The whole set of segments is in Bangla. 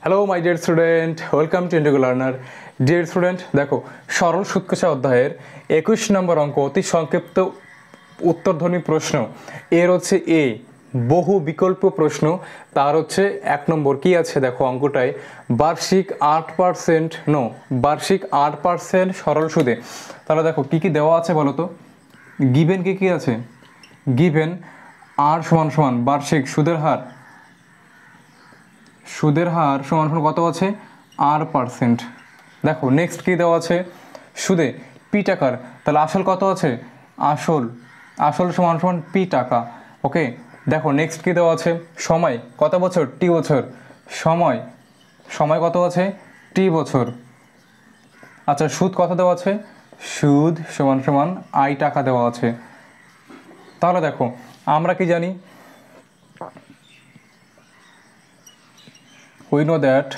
Hello my dear student, welcome to Indigo learner. Dear student, দেখো সরল সুদ কষা অধ্যায়ের 21 নম্বর অঙ্ক অতি সংক্ষিপ্ত উত্তরধ্বনি প্রশ্ন। এর হচ্ছে এ বহু বিকল্প প্রশ্ন। তার হচ্ছে 1 নম্বর কি আছে দেখো অঙ্কটায়, বার্ষিক 8% বার্ষিক 8% সরল সুদে। তাহলে দেখো কি কি দেওয়া আছে বলো তো। গিভেন কি কি আছে, গিভেন আর সমান সমান বার্ষিক সুদের হার সমান সমান কত আছে 8%। দেখো নেক্সট কী দেওয়া আছে, সুদে পি টাকার, তাহলে আসল কত আছে, আসল সমান সমান পি টাকা। ওকে, দেখো নেক্সট কী দেওয়া আছে, সময় কত বছর, টি বছর, সময় কত আছে, টি বছর। আচ্ছা সুদ কত দেওয়া আছে, সুদ সমান সমান আই টাকা দেওয়া আছে। তাহলে দেখো আমরা কি জানি, we know that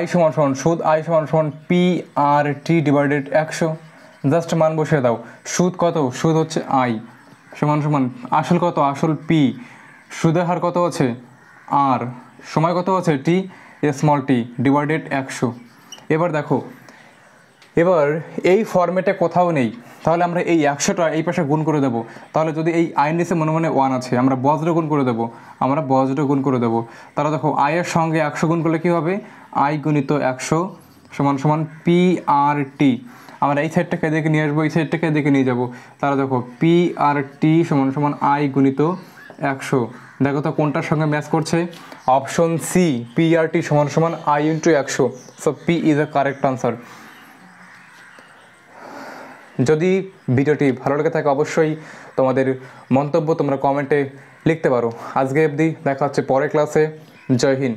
I সমান সমান সুদ আই সমান সমান P R T divided 100। Just মান বসিয়ে দাও, সুদ কত, সুদ হচ্ছে আই সমান সমান আসল কত, আসল পি, সুদের হার কত আছে আর, সময় কত আছে টি, স্মল টি ডিভাইডেড 100। এবার দেখো, এবার এই ফর্মেটে কোথাও নেই, তাহলে আমরা এই 100টা এই পাশে গুণ করে দেবো। তাহলে যদি এই আইন নিচে মনে মনে 1 আছে, আমরা বজ্র গুণ করে দেবো, তাহলে দেখো আয়ের সঙ্গে 100 গুণ করলে কী হবে, আই গুণিত 100 সমান সমান পি আর টি। আমরা এই সাইডটাকে এদিকে নিয়ে আসবো, এই সাইডটাকে এদিকে নিয়ে যাবো। তাহলে দেখো পি আর টি সমান সমান আই গুণিত 100। দেখো তো কোনটার সঙ্গে ম্যাচ করছে, অপশন সি পি আর টি সমান সমান I into 100। So P is a correct answer. যদি ভিডিওটি ভালো লেগে থাকে অবশ্যই তোমাদের মন্তব্য তোমরা কমেন্টে লিখতে পারো। আজকে অবধি দেখা হচ্ছে পরের ক্লাসে। জয় হিন্দ।